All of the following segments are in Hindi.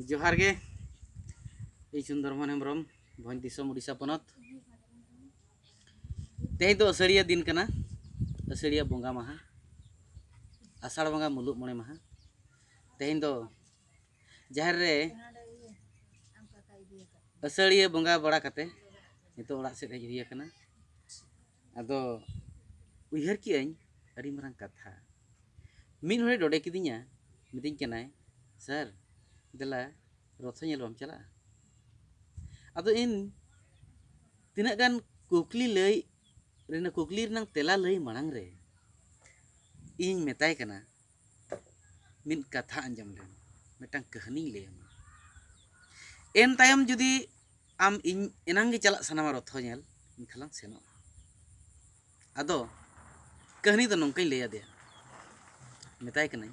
जोहार गे ᱤᱧ सुंदरमन हेम्ब्रम भोज दिसम उड़ीसा पनत तेज दो असड़िया दिन कना असड़िया बोंगा माहा आषाढ़ बंगा मुलुग मोड़े माहा तेज दो जहर रे असड़िया बोंगा बड़ा कते नितो ओड़ा सेद हेज हुई कना आदो उयहर की अñ अड़ी मरंग कथा मिन होड़े डोडे किदिया मिदिन कनाय सर देला रथ ñel bam चला आदो इन तिना गान कुकली लई रेना कुकली रनंग तेला लई मांग रे इन मेताय कना मिन कथा अंजम ले मिटंग कहानी ले एन तायम जुदी आम इन एनांग गे चला सनामा रथ ñel इनखालां सेनो आदो कहानी दो नंकाई ले आदे मेताय कना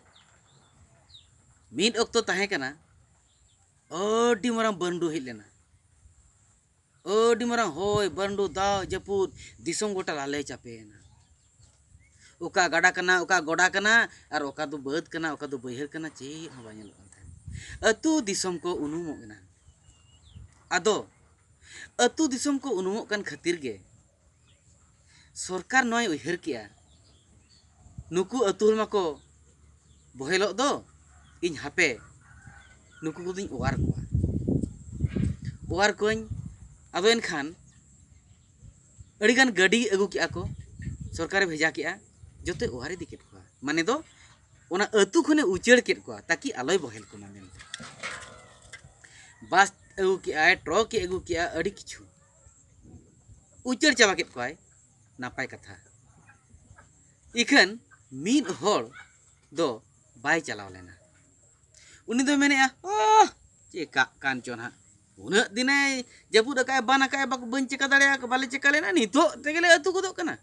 मिन ओक्तो ताहे कना ओडी मरंग बंडू हेज लेना ओडी मरंग होय बंडू दाव जपुद दिसम गोटा लाले चापेना ओका गाडा कना ओका गोडा कना और ओका दो बद कना ओका दो बहर कना चेद हवा ñelok कन थाहे अतु दिसम को उनुमोग कना आदो अतु दिसम को उनुमोग कन खातिर गे सरकार नय उयहर किया नुकु अतु माको बहेलोग दो इन हापे नुकु को दिन ओवार कोñ आदो एनखान अड़ीगान गाड़ी अगू किया को सरकारे भेजा किया जोते ओवार इदी केट कोआ माने दो ओना अतु खने उचड़ केट कोआ ताकि आलोय बहेल को माने बस अगू किया ट्रक के अगू किया अड़ी किछु उचड़ चाबा केट कोआय नापाय कथा इखन मीन होड़ दो बाय चलाव लेना उनी दो मेनेआ चेका कान चोना उना दिने जपुद अकाय बान अकाय बाको बन चेका दाड़ेया बाले चेका लेना नितो तेगेले अतु गोदो कना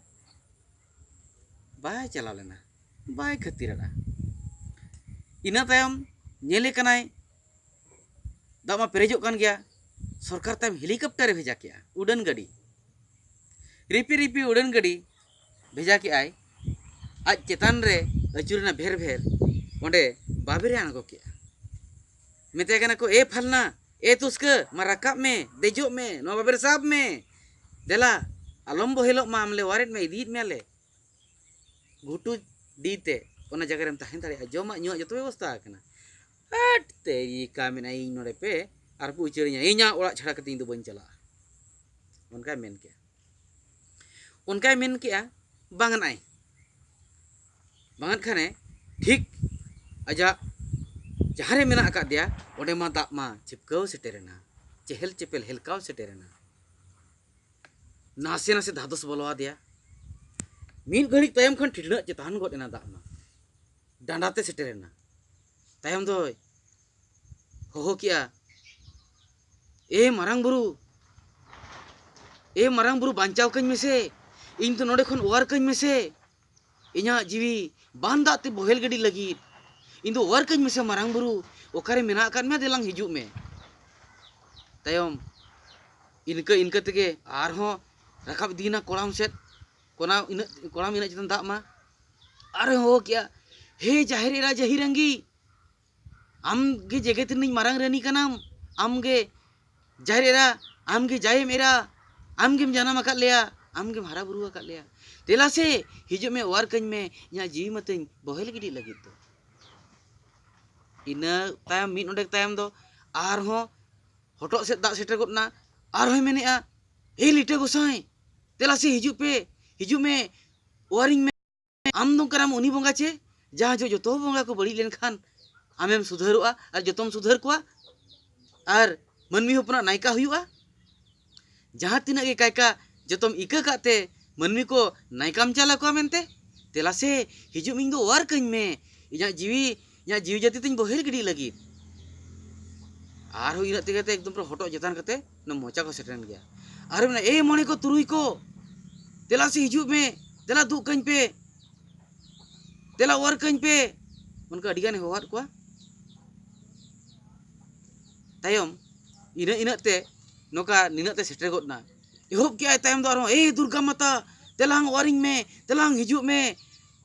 बाय चलाव लेना बाय खतिरड़ा इना तायम नेले कनाय दामा पेरेजो कान गया सरकार तायम हेलीकॉप्टर भेजा किया उड़न गाड़ी रिपी रिपी उड़न गाड़ी भेजा कि आय आज चेतान रे अचुरना भेर भेर ओंडे बाबेरे आणगो किया मेते कना को ए फलना ए तुस्क मा राकाब में देजो में नो बाबेर साब में देला आलम बहेलो मा आमले वारेट में इदीत मेले घुटू दीते ओना जगह रेम ताहेन दाड़े जमा न्यो जतो व्यवस्था कना हट तेरी का मेना इ नोडे पे आर पु उचेरिया इኛ ओड़ा छड़ा कते दो बन चला उनका मेन के बांगन आय बांगन खाने ठीक आजा जहारे मेना आका दिया ओडे मा दाग मा चिपकाव सेटेरेना चेहल चेपेल हेलकाव सेटेरेना नासे नासे धादस बोलवा दिया मीन घड़ी तायम खन ठिठना चेतान गोडेना दाग मा डांडाते सेटेरेना तायम दो होहो किया ए मारांग बुरु बांचाव कñ मेसे इन तो नोडे खन ओवार कñ मेसे इኛ जीवी बांदाते बहेल गड़ी लगी इन दो ओवार कñ मेसे मारांग बुरु ओकारे मेना कान मे देलांग हिजु में तायम इनका तेगे आरहो राखाब दीना कोड़ाम सेट कोड़ाम इना चितन दाग मा अरे हो क्या हे जाहिर एरा जहिरंगी आम गे जगत रिनिज मारांग रानी कनाम आम गे जाहिर एरा आम गे जाये मेरा आम गेम जाना मका लिया आम गेम हरा बुरु का लिया तेला से हिजु में ओवार कñ में इኛ जीवी मते बहेल गिडी लगी तो इना तायम मिन ओंडे तायम दो आरहो हटो से दाग सेटर गोदना आरहो मेनेआ ए लिटे गोसाई तेला से हिजु में ओवारिंग में आम दो कराम उनी बोंगा चे जहाँ जो जोतो बोंगा को बड़ी लेन खान आमेम सुधरवा और जोतम सुधर कोआ और मनमी होपना नायका हुआ जहाँ तीना गे कायका जोतम इका काते मनमी को नायकाम चला को मेनते तेला से हिजु मिंग दो ओवार कñ में इኛ जीवी जाति तिन बहेल गिडी लगी आर इना तेगे ते एकदम हटो जतान कते न मोचा को सेटन गया आर मेना ए मोने को तुरुई को तेला से हिजु में तेला दु कñ पे तेला ओवार कñ पे उनका अडिगाने होवात कोआ तायम ina te noka nina te setre got na ehop ke ai time do aro Durga Mata telang waring me telang hiju me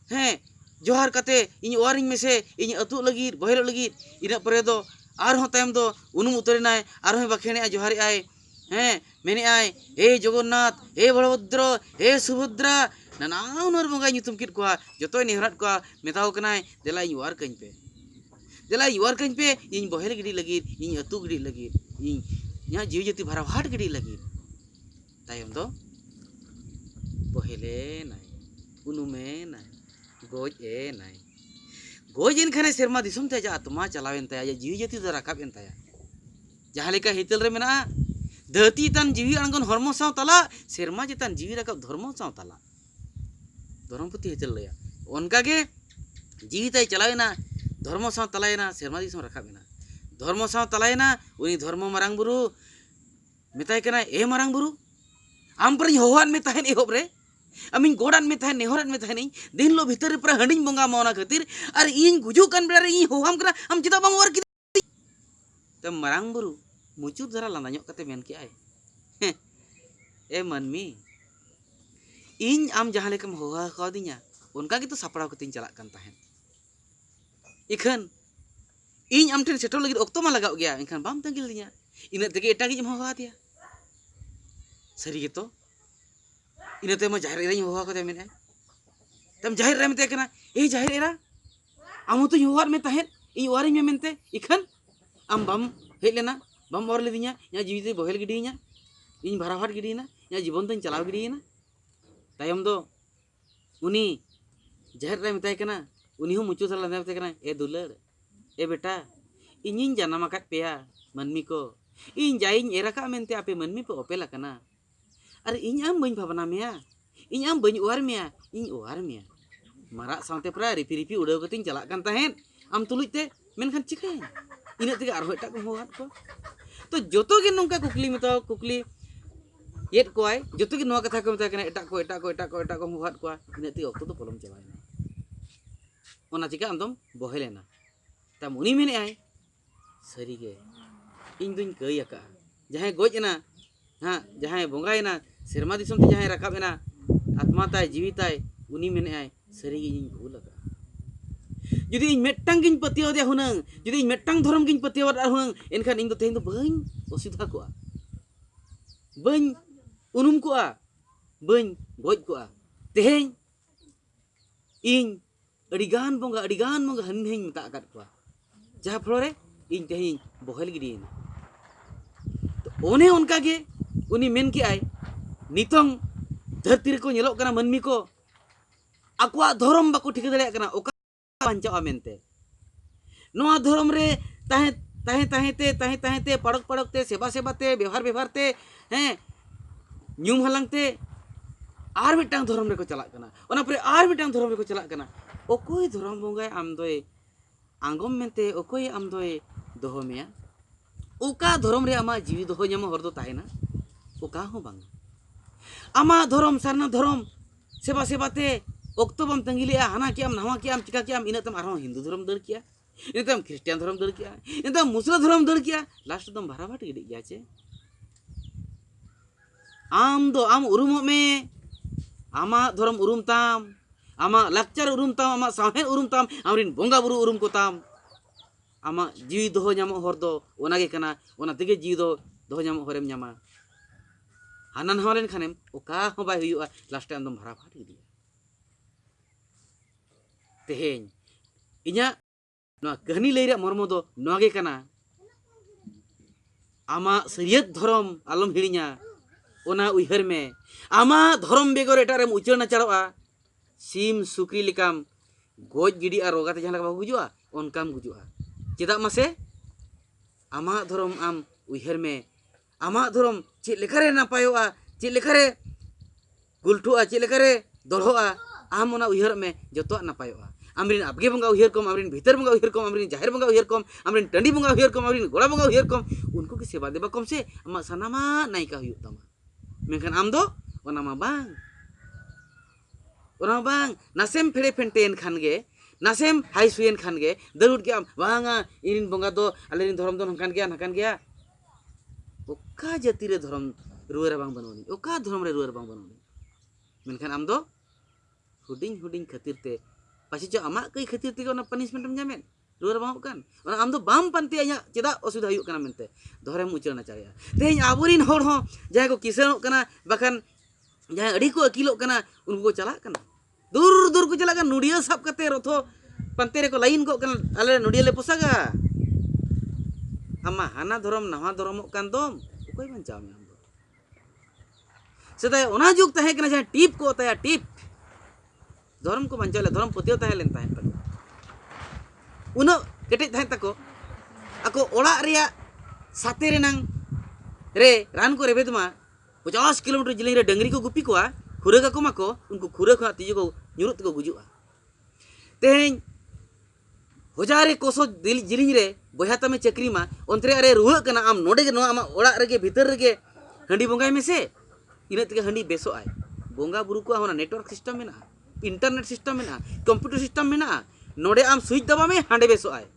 he johar kate in waring me se in atu lagi bohelo lagi ina pore do arho time do unum utore nai arho bakhene ai johari ai he meni ai Jogonnath Balabhadra Subhadra nana unor bonga nyutum kit kwa joto ni harat kwa metao kanai dela in war kain pe dela in war kain pe in bohel gidi lagi in atu gidi lagi in nya jiu jati bhara hat gidi lagi tayom do bohele nai unume nai goj nai goj en khane serma disum te ja atma chalawen taya jiu jati do rakap en taya jaha leka hitel re mena धरती tan jiwi anggon hormo saw tala serma jetan jiwi rakap धर्म saw tala धर्मपति हिtel लया onka ge jiwi tai chalaena धर्म saw talaena serma disum rakapena धर्म saw talaena uni धर्म marang buru metai kana marang buru am par hohan me tahen ehob re amin godan me tahen nehoran me tahen din lo bhitar re pra handing bonga mauna khatir ar in guju kan bera re in hoham kana am chita bang war ki te marang buru mucur zara landa nyok kate men ki ai manmi इन आम जहाँ लेकम होहा कौदिnya उनका gitu saprau keting jalak kan tahen ikan in am ten setol lagi okto ma lagau gya ikan bam tanggil dinya ina tege eta gi hoha dia sari gitu ina te ma jahir era hoha ko te men tam jahir rem te kana jahir era amu tu hoha me tahen in wari me mente ikan am bam helena bam or le dinya nya jiwi bohel gidinya in bharahat gidina nya jibon tan chalaw gidina tayom do uni jahir re metai kana uni hu mucu sala metai kana dular beta inyin janam akat pea manmi ko in jain era ka mente ape manmi po opela kana are in am bain bhavana mea in am bain uar mea in uar mea mara sante pra ripi udah keting jalak kan tahen am tulit te men kan chikai ina te arho eta ko hoat ko to joto ge nongka kukli metao kukli yet kuai joto ki noa katha ko meta kana eta ko muhat ko ina ti okto to polom chalaina ona chika andom bohelena ta muni mene ai sari ge इन दुन कई आका जहां गोज ना हां जहां बोंगायना सेरमा दिसम ते जहां राकाब एना आत्मा ताय जीवी ताय उनी मेने आय सरी गे इन भूल आका जुदी इन मेटटांग गिन पतियो दे हुनंग जुदी इन मेटटांग धर्म गिन पतियो दा हुनंग एनखान इन दो तेन दो बइन ओसिधा को बइन उनुम को बइन गोज को तेहें इन अडिगान बोंगा हनहें मता आकात को जहां फ्लोरे इन तेहें बोहल गिदीन ओने उनका गे उनी मेन के आय नितोंग धरती रे को नेलोक कना मनमी को आकुआ धर्म बाको ठिका दड़े कना ओका पांचावा मेनते नोआ धर्म रे ताहे ते पड़क ते सेवा ते व्यवहार ते हैं न्यूम हलांग ते आर मिटांग धर्म रे को चलाक कना ओना परे आर मिटांग धर्म रे को चलाक कना ओकोय धर्म बोंगाय आम दोय आंगम मेनते ओकोय आम दोय दोहो मेया ओका धर्म रे आमा जीवी दोहो ᱧᱟᱢᱚ हर दो ताहेना ओका हो बांग आमा धर्म सारना धर्म सेवा ते ओक्तो बम तंगिलिया हाना कियाम नवा कियाम चिका कियाम इनतम आरो हिंदू धर्म दर किया इनतम क्रिश्चियन धर्म दर किया इनतम मुस्लिम धर्म दर किया लास्ट दम भाराभाट गिडी गया छे आम उरुम में आमा धर्म उरुम ताम आमा लाक्चर उरुम ताम आमा साहेन उरुम ताम आमरिन बोंगा बुरु उरुम को ताम आमा जीवी दोहो ᱧᱟᱢᱚ हर दो ओनागे कना ओना तेगे जीवी दोहो ᱧᱟᱢᱚ हरेम ᱧᱟᱢᱟ हाना नहावा लेन खानेम ओका हो बाय हुयुआ लास्ट टाइम दम भाराभाट गिडी तेहें इnya नोआ कहानी लई रे मर्म दो नोगे कना आमा सरियत धर्म आलम हिड़िया ओना उइहर में आमा धर्म बेगर एटारेम उचर नाचाड़ोआ सीम सुक्री लेकाम गोज गिडी आ रोगाते जहां लगा गुजुआ ओनकाम गुजुआ चेदा मासे आमा धर्म आम उइहर में आमा धर्म चे लेखारे नापायोआ चे लेखारे गुलठुआ चे लेखारे दलहोआ आम ओना उइहर में जतो नापायोआ आमरिन आबगे बंगा उइहर कम आमरिन भीतर बंगा उइहर कम आमरिन जाहिर बंगा उइहर कम आमरिन टंडी बंगा उइहर कम आमरिन गोड़ा बंगा उइहर कम उनको की सेवा देबा कम से आमा सनामा नायका हुयुग तमा मेनखान आम दो ओना मा बांग नासेम फेड़े फेंटेन खान गे नासेम हाई सुयन खान गे दरुट के बांगा इन बंगा दो आलेरिन धर्म दो नखान गया ओका जाति रे धर्म रुआर बांग बनोनी ओका धर्म रे रुआर बांग बनोनी मेनखान आम दो हुडिंग हुडिंग खातिर ते पाछे जो आमा कई खातिर ते ओना पनिशमेंट एम जामेन रुआर बांग कान ओना आम दो बाम पानते आया चेदा असुविधा हुयुग काना मेनते धर्म उचार नाचारिया तेहें आबोरिन होड़ हो जहां को किसानों काना बाखान जहां अड़ी को अकिलोग काना उनको को चलाक काना दूर दूर को चलाक काना नुडिया साब कते रथो पानते रे को लाइन को काना आले नुडिया ले पोसागा आमा हाना धर्म नवा धर्म कान दम ओकय बांचाव में आम दो सदाय ओना जुग तहे कना जहां टिप को ताया टिप धर्म को बांचाव ले धर्म पतियो तहे लेन तहे तको उनो केटे तहे तको ako orak ria sate renang re ran ko rebedma 50 kilometer jeling re dangri ko gupi koa khura ka ko mako unku khura kha tiju ko nyurut ko gujua tehin hojare koso jeling re boya tame chakri ma ontre are ruha kana am node ge no ama orak rege bhitar rege handi bongai mese ina tege handi beso ai bonga buru ko hona network system mena internet system mena computer system mena node am switch daba me hande beso ai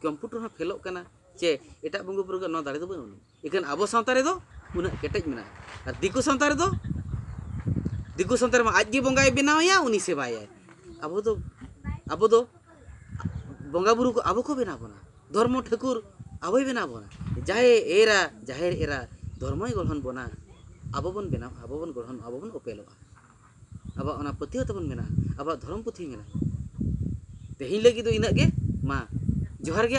computer हाँ फेलोग कना चे एटा बंगो पुरुगा न दाड़े दो बनु इकन आबो सावता रे दो उना केटेज मेना और दिकु सावता रे मा आज गे बंगाय बनावया उनी सेवाया आबो दो बंगा बुरु को आबो को बना बना धर्म ठाकुर आबोय बना बना जाहेर एरा धर्मय गढ़न बना आबो बन बना आबो बन गढ़न आबो बन ओपेलोआ आबा ओना पतियो तबन मेना आबा धर्म पुथी मेना तेहिं लगी दो इना गे मा जोहार गे।